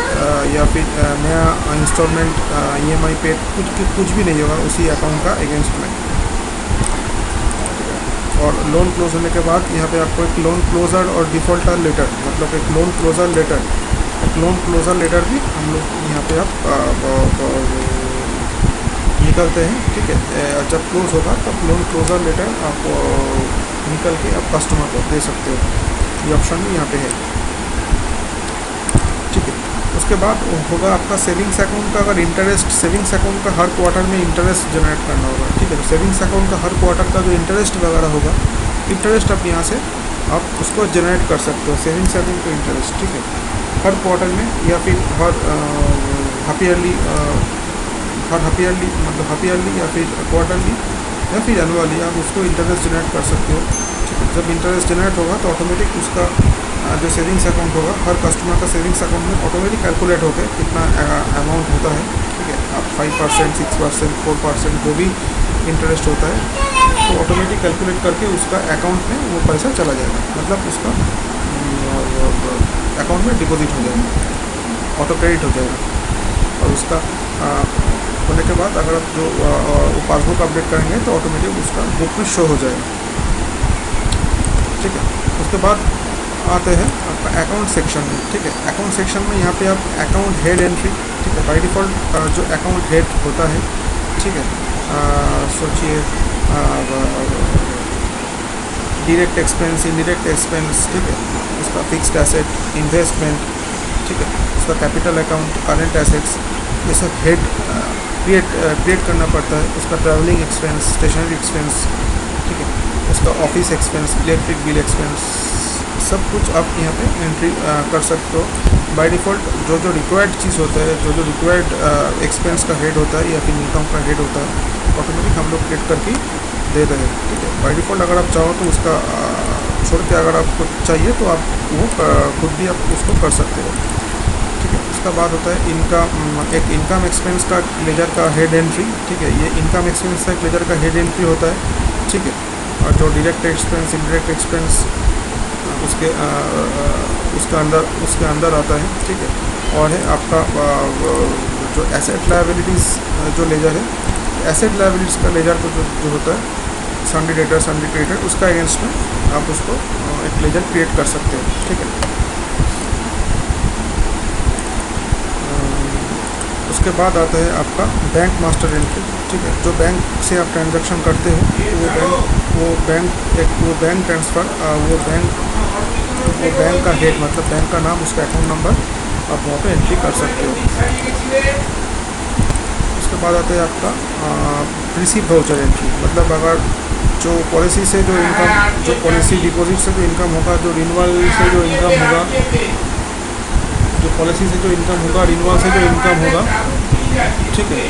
या फिर नया इंस्टॉलमेंट ईएमआई पे कुछ भी नहीं होगा उसी अकाउंट का अगेंस्ट में। और लोन क्लोज होने के बाद यहाँ पे आपको एक लोन क्लोजर और डिफ़ॉल्टर लेटर, मतलब एक लोन क्लोजर लेटर भी हम लोग यहाँ पे आप निकलते हैं। ठीक है, जब क्लोज होगा तब लोन क्लोजर लेटर आप निकल के आप कस्टमर को दे सकते हो। ये ऑप्शन भी यहाँ पे है। ठीक है, उसके बाद होगा आपका सेविंग्स अकाउंट का अगर इंटरेस्ट, सेविंग्स अकाउंट का हर क्वार्टर में इंटरेस्ट जनरेट करना होगा। ठीक है, तो सेविंग्स अकाउंट का हर क्वार्टर का जो इंटरेस्ट वगैरह होगा, इंटरेस्ट आप यहाँ से आप उसको जनरेट कर सकते हो, सेविंग्स अकाउंट का इंटरेस्ट। ठीक है, हर क्वार्टर में या फिर हर हाफ ईयरली मतलब हाफ ईयरली या फिर क्वार्टरली या फिर एनुअली आप उसको इंटरेस्ट जनरेट कर सकते हो। ठीक है, जब इंटरेस्ट जनरेट होगा तो ऑटोमेटिक उसका जो सेविंग्स अकाउंट होगा, हर कस्टमर का सेविंग्स अकाउंट में ऑटोमेटिक कैलकुलेट होकर कितना अमाउंट होता है। ठीक है, आप 5%, 6%, 4% जो भी इंटरेस्ट होता है तो ऑटोमेटिक कैलकुलेट करके उसका अकाउंट में वो पैसा चला जाएगा, मतलब उसका अकाउंट में डिपॉजिट हो जाएगा, ऑटो क्रेडिट हो जाएगा। और उसका होने के बाद अगर आप जो वो पासबुक अपडेट करेंगे तो ऑटोमेटिक उसका बुक में शो हो जाएगा। ठीक है, उसके बाद आते हैं आपका अकाउंट सेक्शन में। ठीक है, अकाउंट सेक्शन में यहाँ पे आप अकाउंट हेड एंट्री, ठीक है, बाय डिफ़ॉल्ट जो अकाउंट हेड होता है, ठीक है, सोचिए डायरेक्ट एक्सपेंस, इनडायरेक्ट एक्सपेंस, ठीक है, उसका फिक्स्ड एसेट, इन्वेस्टमेंट, ठीक है, उसका कैपिटल अकाउंट, करंट एसेट्स, ये सब हेड क्रिएट करना पड़ता है। उसका ट्रैवलिंग एक्सपेंस, स्टेशनरी एक्सपेंस, ठीक है, उसका office expense, electric bill expense, सब कुछ आप यहाँ पे एंट्री कर सकते हो। बाय डिफ़ॉल्ट जो जो रिक्वायर्ड चीज़ होता है, जो जो रिक्वायर्ड एक्सपेंस का हेड होता है या फिर इनकम का हेड होता है, ऑटोमेटिक हम लोग क्रिएट करके दे रहे हैं। ठीक है, बाय डिफ़ॉल्ट अगर आप चाहो तो उसका छोड़ के अगर आपको चाहिए तो आप वो खुद भी आप उसको कर सकते हो। ठीक है, उसका बाद होता है एक इनकम एक्सपेंस का लेजर का हेड एंट्री। ठीक है, ये इनकम एक्सपेंस का एक लेजर का हेड एंट्री होता है। ठीक है, और जो डायरेक्ट एक्सपेंस, इनडायरेक्ट एक्सपेंस उसके अंदर आता है। ठीक है, और है आपका जो एसेट लायबिलिटीज़ जो लेजर है, एसेट लायबिलिटीज़ का लेजर को जो होता है सन्डे डेटर, सन्डे क्रेडिटर, उसका अगेंस्ट में आप उसको एक लेजर क्रिएट कर सकते हो। ठीक है, उसके बाद आता है आपका बैंक मास्टर एंट्री। ठीक है, जो बैंक से आप ट्रांजैक्शन करते हो वो बैंक ट्रांसफ़र वो बैंक का हेड, मतलब बैंक का नाम, उसका अकाउंट नंबर आप वहाँ पे एंट्री कर सकते हो। उसके बाद आता है आपका रिसीव वाउचर एंट्री, मतलब अगर जो पॉलिसी से जो इनकम, जो पॉलिसी डिपॉजिट से जो इनकम होगा, जो रिन्यूअल से जो इनकम होगा, जो पॉलिसी से जो इनकम होगा, रिन्यूअल से जो इनकम होगा, ठीक है,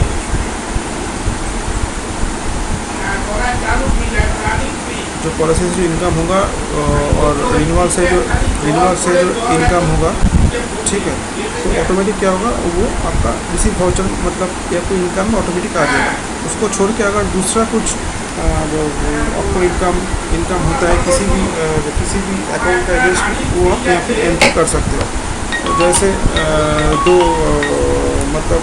जो पॉलिसी से जो इनकम होगा और रिन्यूअल से जो इनकम होगा, ठीक है, तो ऑटोमेटिक क्या होगा, वो आपका रिसीव वाउचर मतलब या कोई इनकम में ऑटोमेटिक आ जाएगा। उसको छोड़ के अगर दूसरा कुछ आपको इनकम होता है किसी भी अकाउंट का अगेंस्ट, वो आप यहाँ पे एंट्री कर सकते हो। तो जैसे दो मतलब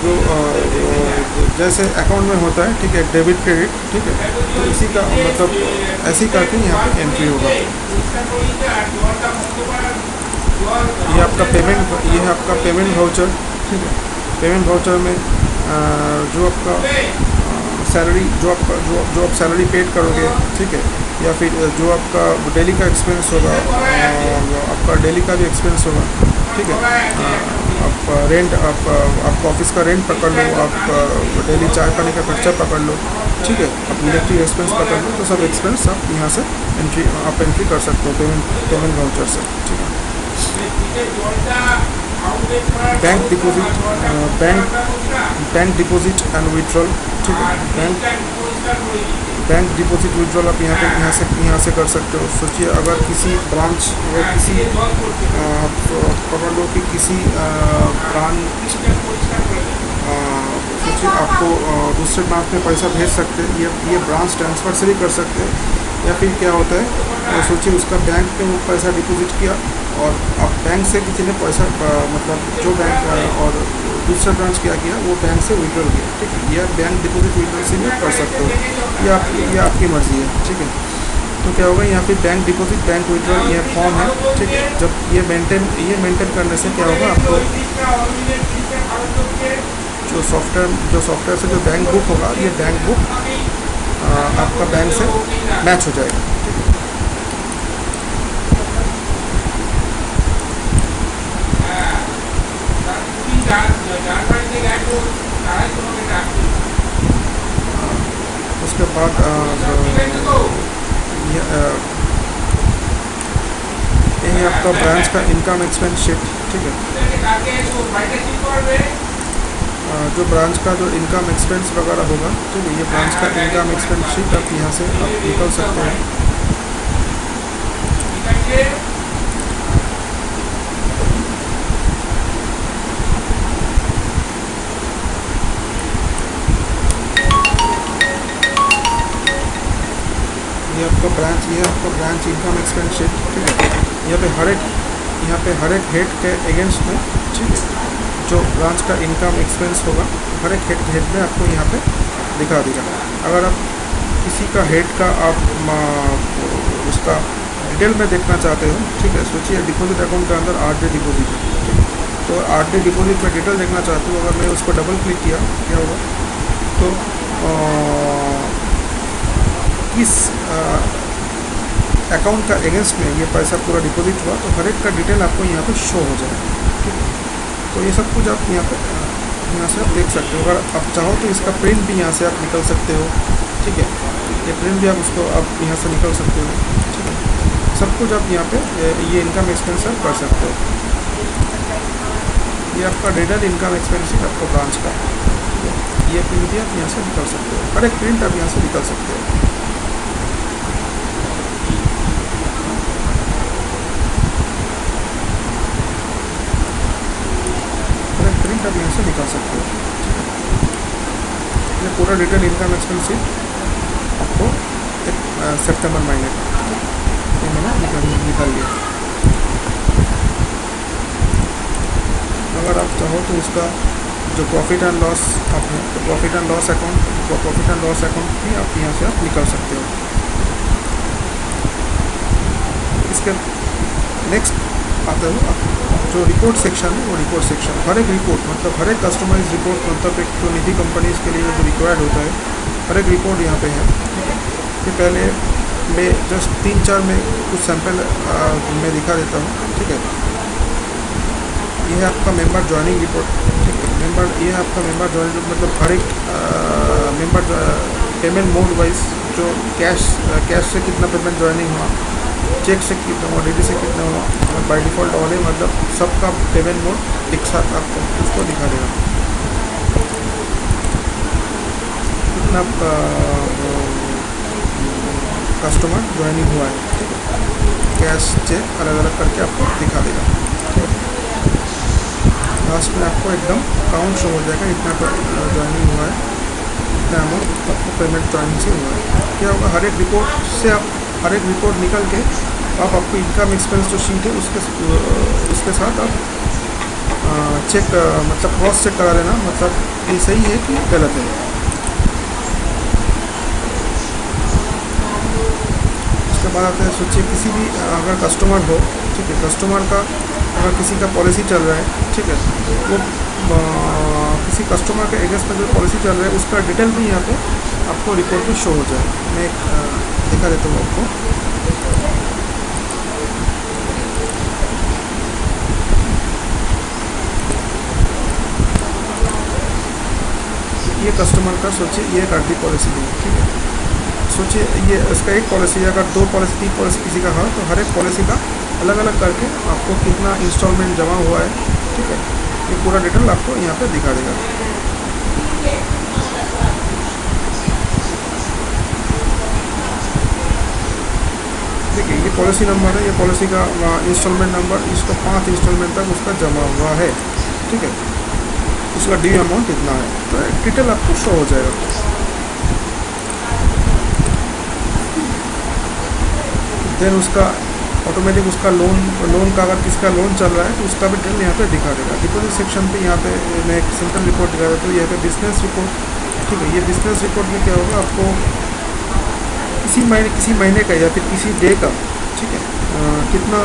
जो जैसे अकाउंट में होता है, ठीक है, डेबिट क्रेडिट, ठीक है, तो इसी का मतलब ऐसे ही करके यहाँ पे एंट्री होगा। ये है आपका पेमेंट वाउचर। ठीक है, पेमेंट वाउचर में जो आपका सैलरी, जो आप सैलरी पेड करोगे, ठीक है, या फिर जो आपका डेली का एक्सपेंस होगा, आपका डेली का भी एक्सपेंस होगा, ठीक है, आप रेंट, आप ऑफिस का रेंट पकड़ लो, आप डेली चाय पानी का खर्चा पकड़ लो, ठीक है, आप इलेक्ट्रिक एक्सपेंस पकड़ लो, तो सब एक्सपेंस आप यहाँ से एंट्री कर सकते हो पेमेंट वाउचर से। ठीक है, बैंक डिपॉजिट एंड विड्रॉल। ठीक है, बैंक डिपॉजिट विड्रॉल आप यहाँ से कर सकते हो। सोचिए अगर किसी ब्रांच या किसी पकड़ लो कि किसी ब्रांच सोचिए आपको दूसरे ब्रांच में पैसा भेज सकते हैं, ये ब्रांच ट्रांसफ़र से भी कर सकते हैं, या फिर क्या होता है, सोचिए उसका बैंक में वो पैसा डिपॉजिट किया और अब बैंक से किसी ने पैसा मतलब जो बैंक और दूसरा ब्रांच क्या किया, वो बैंक से विड्रॉल किया। ठीक है, यह बैंक डिपॉजिट विड्रॉल से भी कर सकते हो, ये आपकी मर्ज़ी है। ठीक है, तो क्या होगा, यहाँ पे बैंक डिपॉजिट, बैंक विड्रॉल, यह फॉर्म है। ठीक है, जब ये मेंटेन करने से क्या होगा, आपको जो सॉफ्टवेयर से जो बैंक बुक होगा, ये बैंक बुक आपका बैंक से मैच हो जाएगा। ठीक है, उसके बाद ये आपका ब्रांच का इनकम एक्सपेंस शीट। ठीक है, जो ब्रांच का जो इनकम एक्सपेंस वगैरह होगा, ठीक है, ये ब्रांच का इनकम एक्सपेंस शीट आप यहाँ से आप निकल सकते हैं। ये आपका ब्रांच इनकम एक्सपेंस शीट। ठीक है, यहाँ पे हर एक हेड के अगेंस्ट में, ठीक है, जो ब्रांच का इनकम एक्सपेंस होगा हर एक हेड में आपको यहाँ पे दिखा देगा। अगर आप किसी का हेड का आप उसका डिटेल में देखना चाहते हो, ठीक है, सोचिए डिपॉजिट अकाउंट के अंदर 8 डे डिपॉजिट है, ठीक है, तो 8 डे डिपॉजिट में डिटेल देखना चाहते हो, अगर मैं उसको डबल क्लिक किया क्या होगा, तो किस अकाउंट का अगेंस्ट में ये पैसा पूरा डिपॉजिट हुआ, तो हर एक का डिटेल आपको यहाँ पे शो हो जाएगा, ठीक है। तो ये सब कुछ आप यहाँ से आप देख सकते हो। अगर आप चाहो तो इसका प्रिंट भी यहाँ से आप निकल सकते हो, ठीक है, ये प्रिंट भी आप उसको आप यहाँ से निकल सकते हो, ठीक है, सब कुछ आप यहाँ पे ये इनकम एक्सपेंस आप कर सकते हो। ये आपका डिटेल इनकम एक्सपेंस है आपका ब्रांच का, ठीक है, ये प्रिंट भी आप यहाँ से निकल सकते हो, हर एक प्रिंट आप यहाँ से निकल सकते हो। आप यहाँ से निकाल सकते हो, ये पूरा डिटेल इनकम एक्सपेंस आपको एक सितंबर महीने का ये मैंने निकाल लिया। अगर आप चाहो तो इसका जो प्रॉफिट एंड लॉस आप है, तो प्रॉफिट एंड लॉस अकाउंट भी आप यहाँ से आप निकाल सकते हो। इसके नेक्स्ट आते हो जो रिपोर्ट सेक्शन है, वो रिपोर्ट सेक्शन हर एक रिपोर्ट मतलब हर एक कस्टमाइज रिपोर्ट मतलब एक जो निधि कंपनीज के लिए जो रिक्वायर्ड होता है, हर एक रिपोर्ट यहाँ पे है। ये पहले मैं जस्ट 3-4 में कुछ सैंपल मैं दिखा देता हूँ, ठीक है। ये है आपका मेंबर ज्वाइनिंग रिपोर्ट, ठीक है, ये है आपका मेंबर ज्वाइनिंग मतलब हर एक मेंबर पेमेंट मोड वाइज जो कैश से कितना पेमेंट ज्वाइनिंग हुआ, चेक से कितना हुआ, डीडी से कितना हुआ, बाय डिफ़ॉल्ट ऑल है मतलब सबका पेमेंट मोड एक साथ आपको उसको दिखा देगा। कितना कस्टमर ज्वाइनिंग हुआ है, ठीक है, कैश चेक अलग अलग करके आपको दिखा देगा, ठीक है। लास्ट में आपको एकदम काउंट शो हो जाएगा, इतना ज्वाइनिंग हुआ है, इतना अमाउंट आपको पेमेंट ज्वाइनिंग से हुआ है। क्या होगा, हर एक रिपोर्ट से आप हर एक रिपोर्ट निकल के आपको इनकम एक्सपेंस जो शीट है उसके साथ आप चेक मतलब क्रॉस चेक करा लेना, मतलब ये सही है कि गलत है। उसके बाद आते हैं, सोचिए किसी भी अगर कस्टमर हो, ठीक है, कस्टमर का अगर किसी का पॉलिसी चल रहा है, ठीक है, वो किसी कस्टमर के एगेंस्ट में जो पॉलिसी चल रहा है उसका डिटेल भी यहाँ पे आपको रिपोर्ट में शो हो जाए। मैं दिखा देता हूँ आपको। ये कस्टमर का सोचिए ये एक आरटी पॉलिसी है, ठीक है, सोचिए ये इसका एक पॉलिसी अगर 2 पॉलिसी 3 पॉलिसी किसी का हो तो हर एक पॉलिसी का अलग अलग करके आपको कितना इंस्टॉलमेंट जमा हुआ है, ठीक है, ये पूरा डिटेल आपको यहाँ पे दिखा देगा। देखिए ये पॉलिसी नंबर है, ये पॉलिसी का इंस्टॉलमेंट नंबर, इसका 5 इंस्टॉलमेंट तक उसका जमा हुआ है, ठीक है, उसका ड्यू अमाउंट इतना है, तो डिटेल आपको शो हो जाएगा। देन उसका ऑटोमेटिक उसका लोन का अगर किसका लोन चल रहा है तो उसका भी डिटेल यहाँ पे दिखा देगा। डिपॉजिट सेक्शन पे यहाँ पे मैं एक सिंपल रिपोर्ट दिखा देता हूँ, यहाँ पे बिजनेस रिपोर्ट, ठीक है, ये बिजनेस रिपोर्ट में क्या होगा, आपको किसी महीने का या फिर किसी डे का, ठीक है, कितना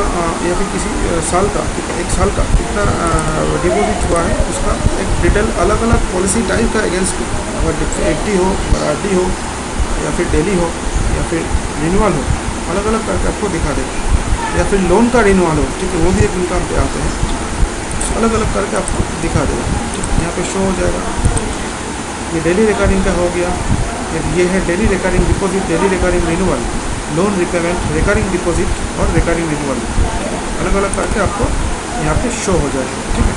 या फिर किसी साल का, ठीक है, 1 साल का कितना डिपॉजिट हुआ है उसका एक डिटेल अलग अलग पॉलिसी टाइप का अगेंस्ट, अगर एफडी हो, आरडी हो या फिर डेली हो या फिर रिन्यूअल हो, अलग अलग करके आपको दिखा देगा। या फिर लोन का रिन्यूअल हो, ठीक है, वो भी एक इनकम पे आते हैं, अलग अलग करके आपको दिखा देगा, ठीक है, यहाँ पे शो हो जाएगा। ये डेली रिकरिंग का हो गया, ये है daily recurring deposit, daily recurring renewal, loan repayment, recurring deposit और रिकरिंग रिन्यूअल, अलग अलग करके आपको यहाँ पे शो हो जाएगा, ठीक है।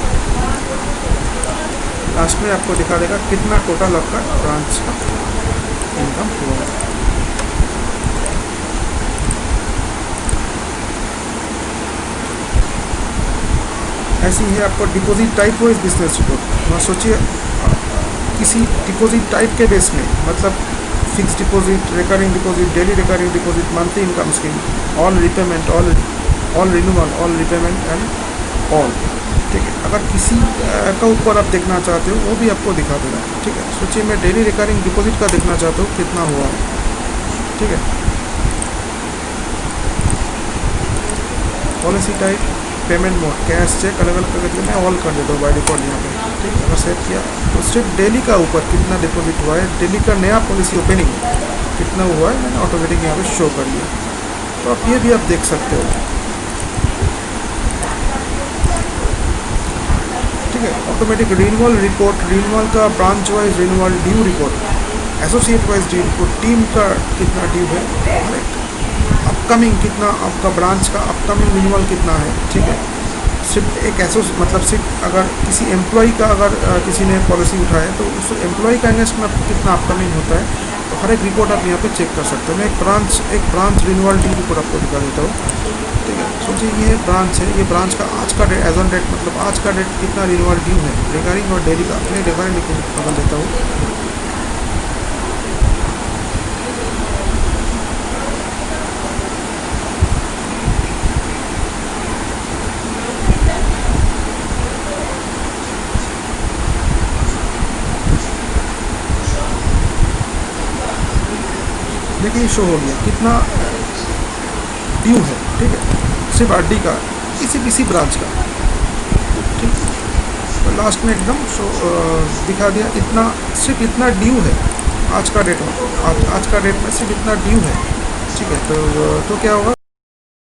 लास्ट में आपको दिखा देगा कितना टोटल आपका ब्रांच का इनकम हुआ है। ऐसी ही आपको डिपॉजिट टाइप हो इस बिजनेस रिपोर्ट, और सोचिए किसी डिपॉजिट टाइप के बेस में, मतलब fix deposit, recurring deposit, daily recurring deposit, monthly income scheme, all repayment, all all renewal, all repayment and all. ठीक है, अगर किसी का ऊपर आप देखना चाहते हो वो भी आपको दिखा देगा। ठीक है, सोचिए मैं डेली रिकरिंग डिपॉजिट का देखना चाहता हूँ कितना हुआ है। ठीक है, policy type, payment mode, cash, cheque, अलग अलग करके मैं ऑल कर देता हूँ बाय डिफॉल्ट यहाँ पे। ठीक है, अगर सेव किया तो सिर्फ डेली का ऊपर कितना डिपॉजिट हुआ है, डेली का नया पॉलिसी ओपनिंग कितना हुआ है मैंने ऑटोमेटिक यहाँ पे शो कर लिया। तो आप ये भी आप देख सकते हो। ठीक है, ऑटोमेटिक रिन्यूअल रिपोर्ट, रिन्यूअल का branch wise renewal due report, associate wise due report, team का कितना ड्यू है, अपकमिंग कितना आपका ब्रांच का अपकमिंग रिन्यूअल कितना है। ठीक है, सिर्फ एक मतलब सिर्फ अगर किसी एम्प्लॉय का अगर किसी ने पॉलिसी उठाया तो उस एम्प्लॉय का अगेंस्ट में कितना अपकमिंग होता है, तो हर एक रिपोर्ट आप यहाँ पे चेक कर सकते हो। मैं एक ब्रांच रिन्यूअल ड्यू रिपोर्ट आपको दिखा देता हूँ। ठीक है, सोचिए ये ब्रांच है, ये ब्रांच का आज का डेट, एज ऑन डेट मतलब आज का डेट कितना रिन्यूअल ड्यू है रिगार्डिंग और डेली का। मैं रिगार्डिंग बदल देता हूँ। देखिए शो हो गया कितना ड्यू है। ठीक है, सिर्फ आरडी का, किसी ब्रांच का। ठीक, तो लास्ट में एकदम शो दिखा दिया इतना, सिर्फ इतना ड्यू है आज का डेट में, आज का डेट में सिर्फ इतना ड्यू है। ठीक है, तो क्या होगा